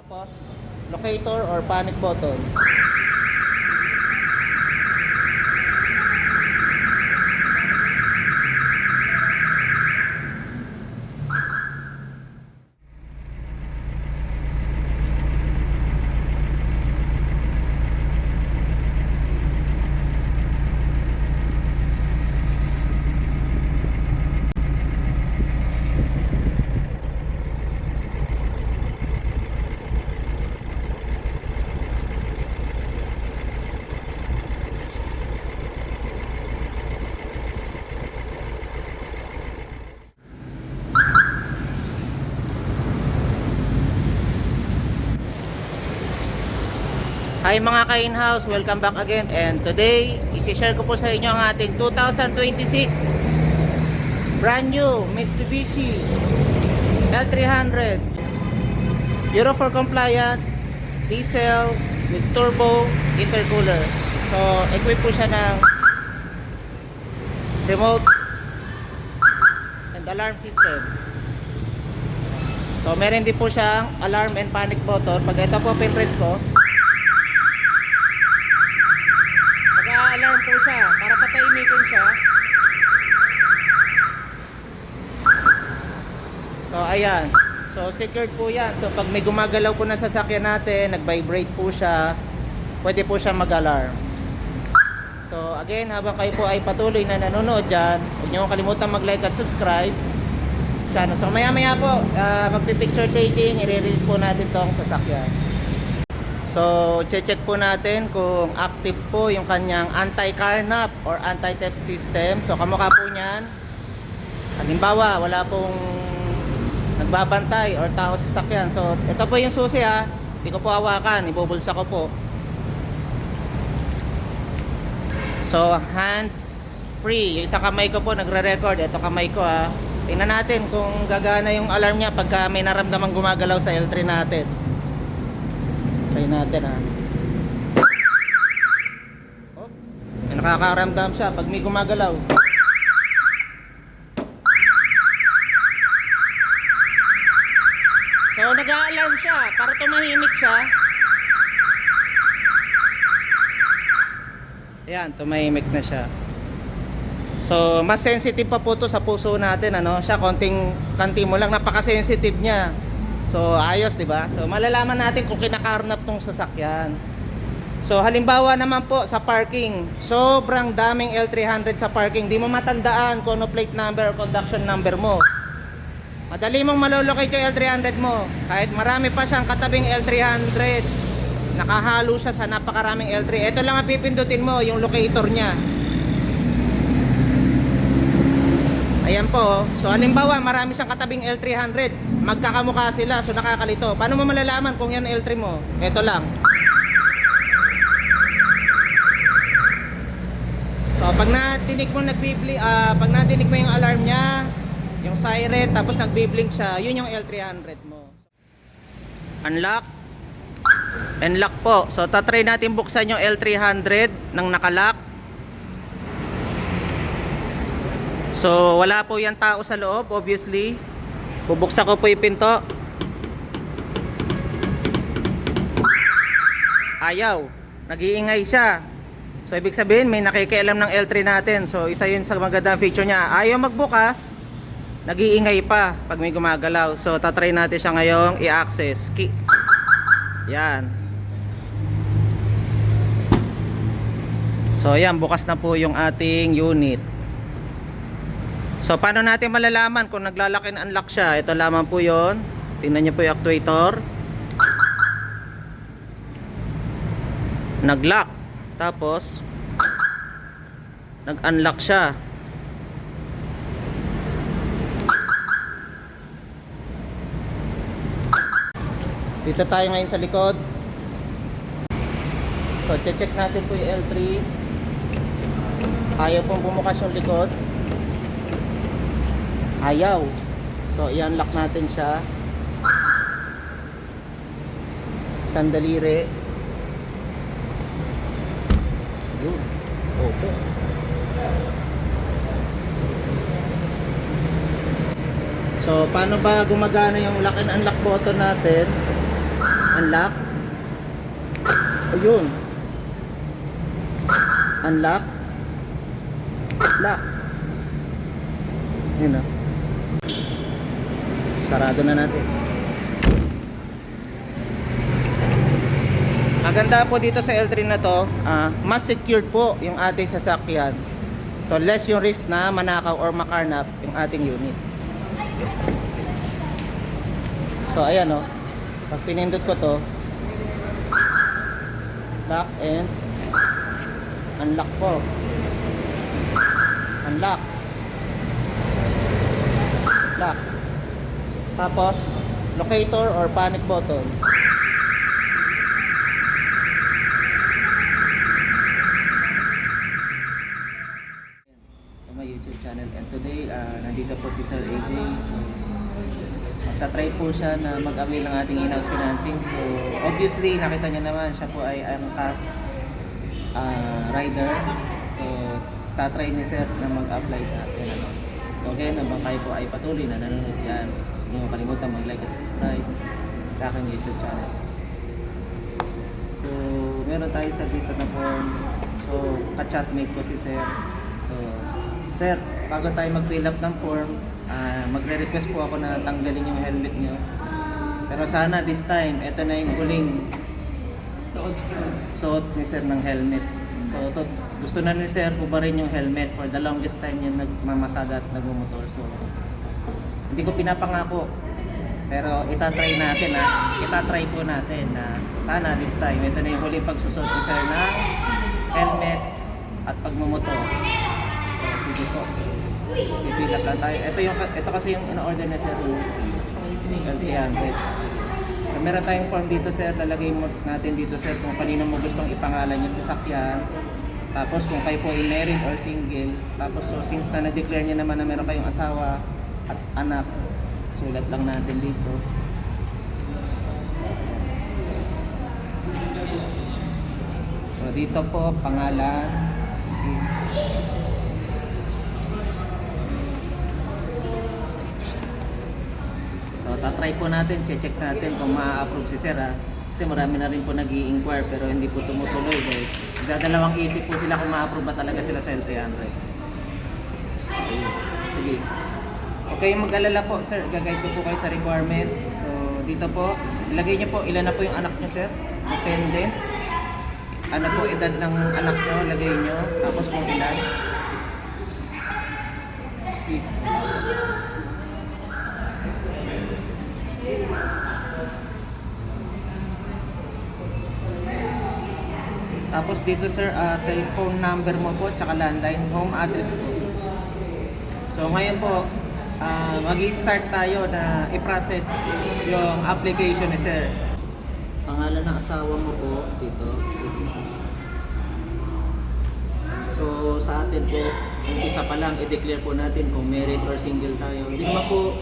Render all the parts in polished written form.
Tapos, locator or panic button. Hi mga ka-in-house, welcome back again. And today, isi-share ko po sa inyo ang ating 2026 brand new Mitsubishi L300 Euro 4 compliant diesel with turbo intercooler. So, equip po siya ng remote and alarm system. So, meron din po siyang alarm and panic button. Pag ito po pinpress ko, alarm po siya para patahimikin siya. So ayan, so secured po yan. So pag may gumagalaw po na sasakyan natin, nag-vibrate po siya, pwede po siya mag-alarm. So again, habang kayo po ay patuloy na nanonood dyan, huwag niyo kalimutan mag-like at subscribe channel. So maya maya po, magpipicture taking, i-release po natin tong sasakyan. So, check po natin kung active po yung kanyang anti-carnap or anti-theft system. So, kamukha po niyan. Halimbawa, wala pong nagbabantay or tao sa sasakyan. So, ito po yung susi ha. Hindi ko po hawakan. Ibubulsa ko po. So, hands free. Yung isang kamay ko po nagre-record. Ito kamay ko ha. Tingnan natin kung gagana yung alarm niya pagka may naramdamang gumagalaw sa L3 natin. Try natin ha. Oh, may nakakaramdam siya pag may gumagalaw. So nag-a-alarm siya para tumahimik siya. Ayan, tumahimik na siya. So mas sensitive pa po to sa puso natin, ano? Siya kanti mo lang, napaka-sensitive niya. So ayos, 'di ba? So malalaman natin kung kinakarnap tong sasakyan. So halimbawa naman po sa parking, sobrang daming L300 sa parking. Di mo matandaan kung ano plate number or conduction number mo. Madali mong malolocate yung L300 mo. Kahit marami pa siyang katabing L300, nakahalo siya sa napakaraming L3. Ito lang ang pipindutin mo, yung locator niya. Ayan po. So halimbawa marami siyang katabing L300, magkakamukha sila, so nakakalito. Paano mo malalaman kung yan L3 mo? Ito lang. So pag nadinig mo yung alarm niya, yung siren, tapos nagbi-blink siya, yun yung L300 mo. Unlock and lock po. So tatry natin buksan yung L300 nang nakalock. So wala po yan tao sa loob, obviously. Bubuksan ko po yung pinto. Ayaw, nag-iingay siya. So ibig sabihin may nakikialam ng L3 natin. So isa yun sa magandang feature niya. Ayaw magbukas, nag-iingay pa pag may gumagalaw. So tatry natin siya ngayong i-access. Yan. So ayan, bukas na po yung ating unit. So paano natin malalaman kung naglalak and unlock siya? Ito lamang po yon. Tingnan niyo po yung actuator. Nag-lock. Tapos nag-unlock siya. Dito tayo ngayon sa likod. So check natin po yung L3. Ayaw pong bumukas yung likod. Ayaw. So i-unlock natin siya. Sandalire. Yun. Open. So paano ba gumagana yung lock and unlock button natin? Unlock. Ayun. Unlock. Lock. Yun, sarado na natin. Maganda po dito sa L3 na to, mas secured po yung ating sasakyan. So less yung risk na manakaw or makarnap yung ating unit. So ayan pag pinindot ko to, lock and unlock po. Unlock. Lock. Tapos locator or panic button. My YouTube channel, and today nandito po si Sir AJ. So magta-try po siya na mag-avail ng ating in-house financing. So obviously nakita niya naman siya po ay angkas rider. So tatry ni Sir na mag-apply sa atin. So again, habang kayo po ay patuloy na nanonood yan, hindi mo kalimutan mag-like at subscribe sa aking YouTube channel. So meron tayo sa dito na form. So ka-chatmate ko si Sir. So Sir, bago tayo mag-fill up ng form, magre-request po ako na tanggalin yung helmet nyo. Pero sana this time, ito na yung huling suot ni Sir ng helmet. So gusto na ni Sir ubarin yung helmet for the longest time yung nagmamasada at nagmumotor. So hindi ko pinapangako, pero itatry natin itatry po natin na sana this time, ito na yung huling pagsusot ni Sir ng helmet at pagmumotor. Sige po. Pipilap lang tayo. Ito kasi yung in-order na Sir. L300. So meron tayong form dito Sir. Lalagay mo natin dito Sir kung kanino mo gustong ipangalan yung sasakyan. Tapos kung kayo po ay married or single. Tapos so since na na-declare niya naman na meron kayong asawa at anak, sulat lang natin dito. So dito po pangalan. So tatry po natin, check natin kung ma-approve si Sir kasi marami na rin po nag-i-inquire pero hindi po tumutuloy dahil nagdadalawang isip po sila kung ma-approve ba talaga sila sa L300. Okay. Sige. Okay, mag-alala po Sir, gagayad ko po kayo sa requirements. So dito po, ilagay niyo po ilan na po yung anak niyo Sir, dependents. Ano po edad ng anak niyo, lagay niyo, tapos kung ilan. Tapos dito Sir, cellphone number mo po, tsaka landline, home address po. So ngayon po, mag-i-start tayo na i-process yung application ni Sir. Pangalan ng asawa mo po dito. So sa atin po, umpisa pa lang i-declare po natin kung married or single tayo. Hindi naman po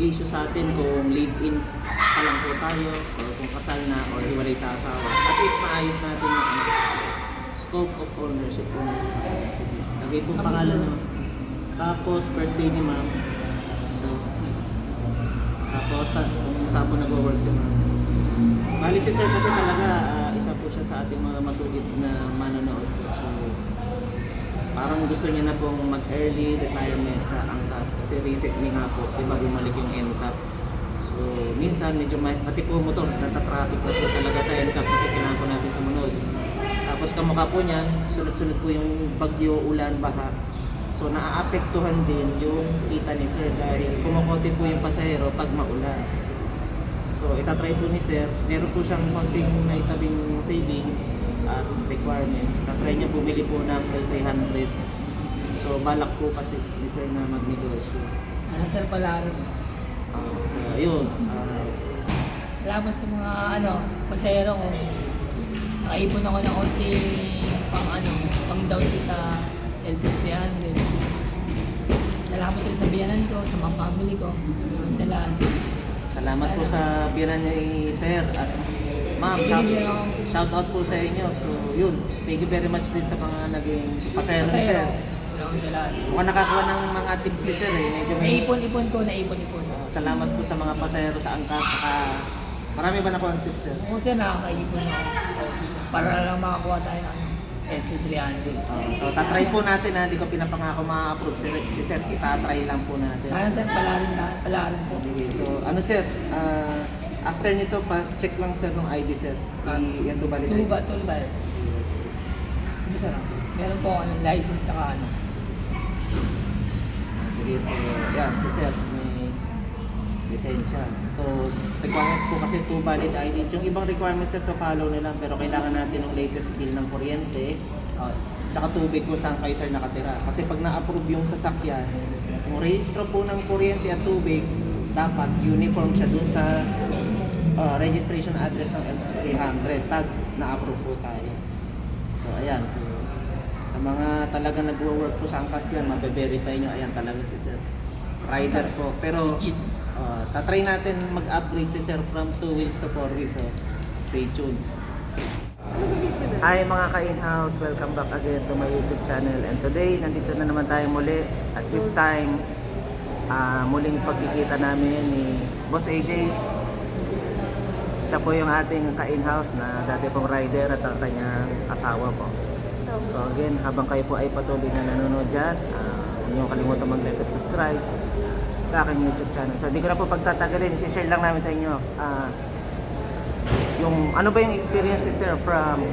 issue sa atin kung live-in pa lang po tayo o kung kasal na or hiwalay sa asawa. At least maayos natin yung scope of ownership po na sa akin. Sige, lagay po pangalan mo. Tapos birthday ni ma'am. Ito. Tapos kung saan po nag-work si ma'am. Bali si Sir kasi talaga isa po siya sa ating mga masugid na manonood. So parang gusto niya na pong mag-early retirement sa angkas kasi recently nga po, diba bumalik yung NCAP. So minsan medyo pati po motor, natatraffic na po talaga sa NCAP kasi kailangan po natin sumunod. Tapos kamukha po niyan, sunod-sunod po yung bagyo, ulan, baha. So naaapektuhan din yung kita ni Sir dahil kumukote po yung pasahero pag maulan. So itatry po ni Sir, meron po siyang konting naitabing savings at requirements. Tatry niya bumili po ng L300. So balak po kasi ni Sir na magnegosyo. Sana Sir pala rin. So ayun. Salamat sa mga pasahero ko. Nakaipon ako ng konti pang down sa L300. Salamat rin sa biyanan ko, sa mga family ko, sa lahat. Salamat po sa biyanan ni Sir at ma'am, shout out po sa inyo. So yun, thank you very much din sa mga naging pasahero ni Sir. Sa lahat. Mukhang nakakuha ng mga tips si Sir medyo Naipon-ipon ko. salamat po sa mga pasahero sa angkas. Marami ba na content, sir? Kung sir, nakakaipon ako. Para lang makakuha tayo ng LT300. So, tatry po natin ha. Hindi ko pinapangako ma-approve si sir. Itatry lang po natin. Sana sir, palarin po. Sige. So, ano sir? After nito, pa-check lang sir ng ID, sir. Yan to valid ID. Tulba. Ito sir, meron po ako license saka ano. Sige, so, yan. Si sir, may lisensya. So, requirements po kasi 2 valid IDs. Yung ibang requirements sir, to follow na lang. Pero kailangan natin ng latest bill ng kuryente. Oh, Tsaka tubig kung saan kayo sir nakatira. Kasi pag na-approve yung sasakyan, yung registro po ng kuryente at tubig, dapat uniform siya dun sa mismo. registration address ng L300 pag na-approve po tayo. So ayan, so sa mga talaga nagwo-work po sa angkas dyan, mabe-verify nyo, ayan talaga si sir. Rider po. Pero Legit. tatry natin mag-upgrade si sir from 2 wheels to 4 wheels. So stay tuned. Hi mga ka-in-house, welcome back again to my YouTube channel. And today, nandito na naman tayo muli. At this time, muling pagkikita namin ni Boss AJ. Siya po yung ating ka-in-house na dati pong rider at ang kanyang asawa po. So again, habang kayo po ay patuloy na nanonood dyan, huwag niyo kalimutan mag-like at subscribe sa aking YouTube channel. So hindi ko na po pagtatagalin, share lang namin sa inyo yung ano ba yung experience ni sir from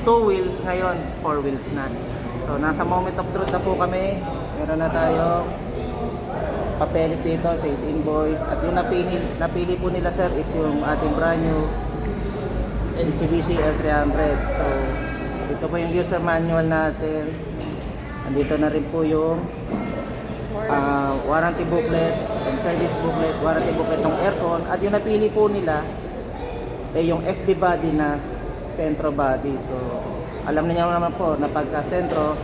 2 wheels ngayon 4 wheels na. So nasa moment of truth na po kami. Meron na tayo papeles dito, sales invoice, at yung napili po nila sir is yung ating brand new Mitsubishi L300. So ito po yung user manual natin. Andito na rin po yung warranty booklet and service booklet, warranty booklet ng aircon, at yung napili po nila yung FB body na sentro body. So alam niyo naman po na pagka sentro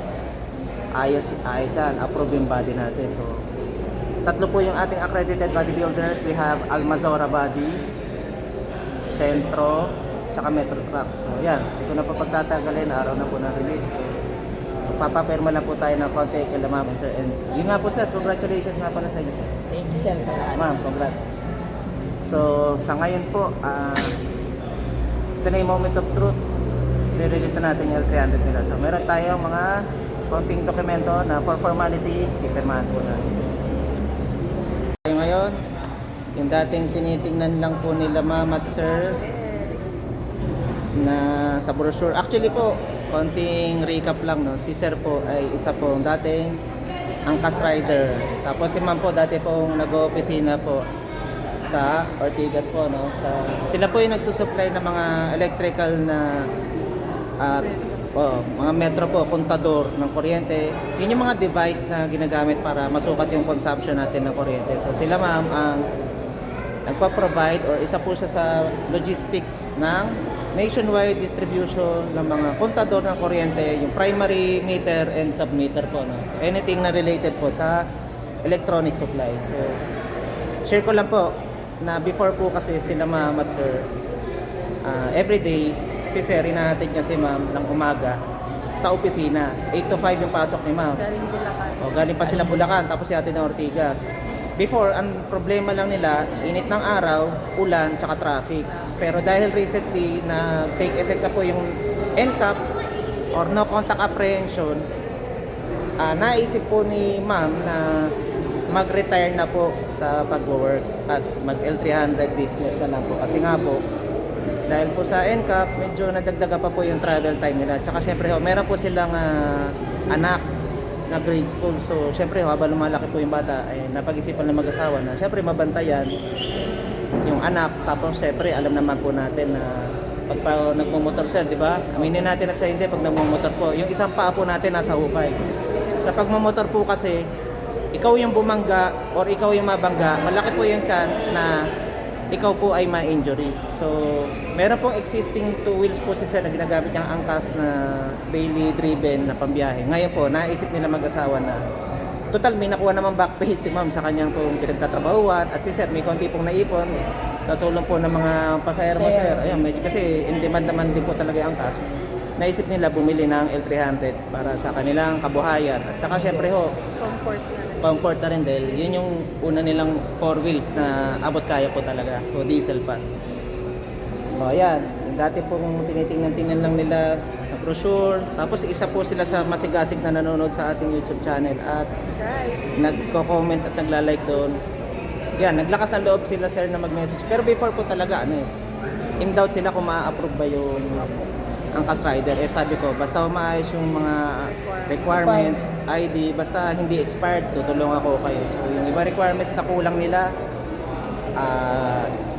ayosan, approve yung body natin. So tatlo po yung ating accredited bodybuilders. We have Almazora Body, Centro, tsaka Metro Truck. So yan, ito na po pagtatagalin, araw na po na release. So papapirma lang po tayo ng konti kay ma'am sir. And yun nga po sir, congratulations nga pala sa inyo sir. Thank you sir sa lahat. Ma'am, congrats. So sa ngayon po, ito na yung moment of truth. I-release na natin yung L300 nila. So meron tayong mga konting dokumento na for formality, ipirmahan po natin. Ngayon, yung dating tinitingnan lang po nila ma'am at sir na sa brochure. Actually po, konting recap lang, no. Si sir po ay isa po dating angkas rider. Tapos si ma'am po dati pong nag-oopisina po sa Ortigas po, no. Sila po yung nagsusupply ng mga electrical na mga metro po, kontador ng kuryente. Yun yung mga device na ginagamit para masukat yung consumption natin ng kuryente. So sila ma'am ang nagpa-provide or isa po siya sa logistics ng nationwide distribution ng mga kontador ng kuryente, yung primary meter and submeter po, no. Anything na related po sa electronic supply. So share ko lang po na before po kasi sila ma'am at sir, everyday si sir, inahatid niya si ma'am ng umaga sa opisina. 8 to 5 yung pasok ni ma'am. Galing Bulacan. O, galing pa sila Bulacan, tapos si ate na Ortigas. Before, ang problema lang nila, init ng araw, ulan, tsaka traffic. Pero dahil recently na take effect na po yung NCAP or no contact apprehension, naisip po ni ma'am na mag-retire na po sa pag-work at mag-L300 business na lang po. Kasi nga po, dahil po sa NCAP, medyo nadagdaga pa po yung travel time nila. Tsaka syempre, meron po silang anak na grade school. So syempre, habang lumalaki po yung bata, ay napag-isipan ng mag-asawa na syempre mabantayan yung anak. Tapos syempre, alam naman po natin na pag nagmumotor sir, di ba? Aminin natin at sa hindi pag nagmumotor po. Yung isang paa po natin nasa hukay. Sa pagmumotor po kasi, ikaw yung bumangga or ikaw yung mabangga, malaki po yung chance na ikaw po ay ma-injury. So, meron pong existing 2 wheels po si sir na ginagamit niyang angkas na daily driven na pambiyahe. Ngayon po, naisip nila mag-asawa na total may nakuha naman back pay si ma'am sa kanyang pong pinagtatrabahuan at si sir may konti pong naipon sa tulong po ng mga pasahero mo sir. Ayun, medyo kasi in demand naman din po talaga yung angkas. Naisip nila bumili ng L300 para sa kanilang kabuhayan. At saka syempre ho, comfort na rin dahil yun yung una nilang 4 wheels na abot kaya po talaga. So diesel pa. So ayan, yung dati pong tinitingnan-tingnan lang nila na brochure. Tapos isa po sila sa masigasig na nanonood sa ating YouTube channel at nagko-comment at nagla-like doon. Yan, naglakas ng loob sila sir na mag-message. Pero before po talaga in doubt sila kung ma-approve ba yung Angkas Rider. Eh sabi ko, basta maayos yung mga requirements, ID, basta hindi expired, tutulong ako kayo. So yung iba requirements na kulang nila,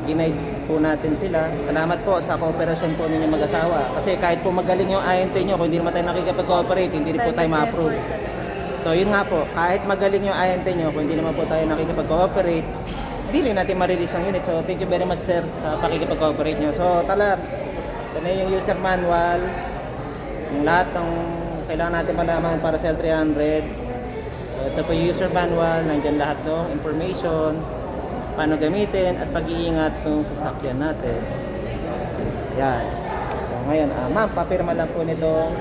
ginaid po natin sila. Salamat po sa kooperasyon po ninyo mag-asawa. Kasi kahit po magaling yung INT nyo, kung hindi naman tayo nakikipag-cooperate, hindi rin po tayo ma-approve. So yun nga po, kahit magaling yung INT nyo, kung hindi naman po tayo nakikipag-cooperate, hindi rin natin ma-release ang unit. So thank you very much sir sa pakikipag-cooperate nyo. So ito na yung user manual, yung lahat ng kailangan natin malaman para sa L300. Ito po yung user manual, nandyan lahat ng information, paano gamitin at pag-iingat ng sasakyan natin. Yan. So ngayon, ma'am, papirma lang po nito.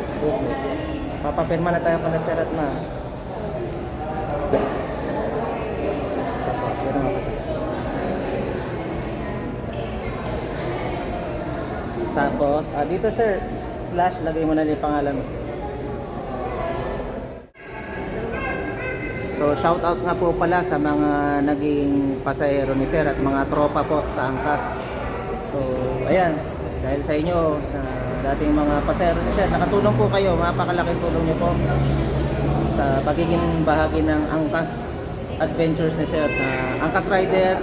Papapirma na tayo kung sir at ma'am. Papapirma po. Tapos, dito sir, slash, lagay mo na yung pangalan mo sir. So shout out nga po pala sa mga naging pasahero ni sir at mga tropa po sa Angkas. So ayan, dahil sa inyo dating mga pasahero ni sir, nakatulong po kayo, mapakalaking tulong niyo po sa pagiging bahagi ng Angkas Adventures ni sir na Angkas Rider.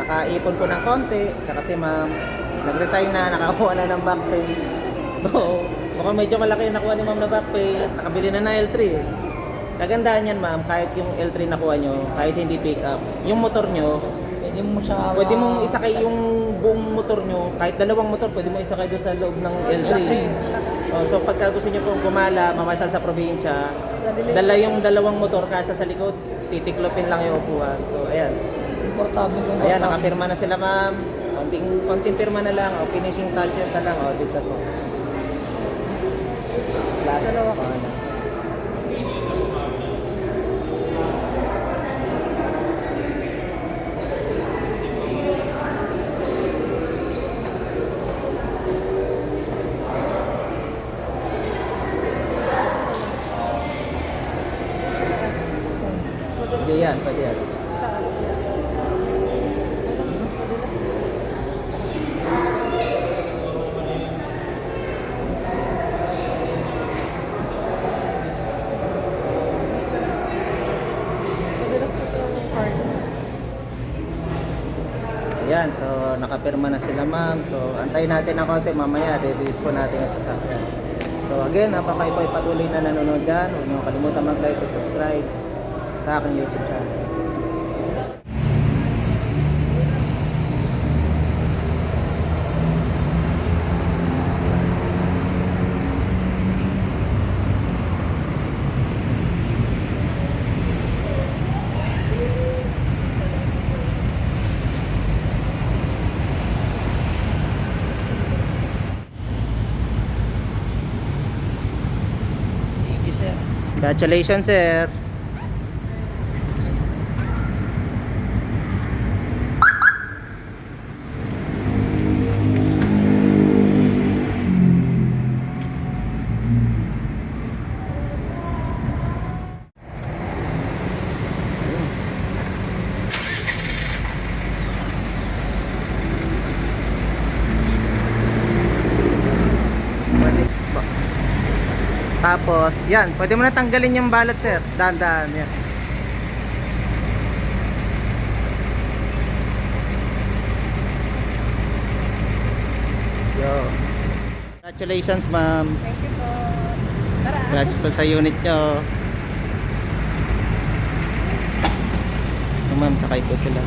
Nakaipon po ng konti kasi ma'am nag-resign na, nakakuha na ng back pay. So mukhang medyo malaki yung nakuha ni ma'am na back pay, nakabili na ng L3. Kagandahan yan ma'am, kahit yung L3 nakuha nyo, kahit hindi pick up, yung motor nyo, pwede mong isakay yung buong motor nyo, kahit dalawang motor, pwede mo isakay doon sa loob ng L3. So pagka gusto nyo pong gumala, mamasyal sa probinsya, dala yung dalawang motor kasya sa likod, titiklopin lang yung upuan. So ayan. Ayan, nakapirma na sila ma'am. Konting pirma na lang, finishing touches na lang, dito po. Slash. Pwede yan, pwede yan. Ayan, so nakapirma na sila ma'am. So antayin natin ng konti, mamaya release po natin ang sasakyan. So again, habang kayo po ay patuloy na nanonood dyan, huwag niyo kalimutan mag-like at subscribe sa aking YouTube channel. Congratulations sir. Tapos, yan, pwede mo na tanggalin yung balot sir. Dahan-dahan, yan. Yo. Congratulations ma'am. Thank you po. Tara. Congrats po sa unit nyo. Ma'am, sakay po sila.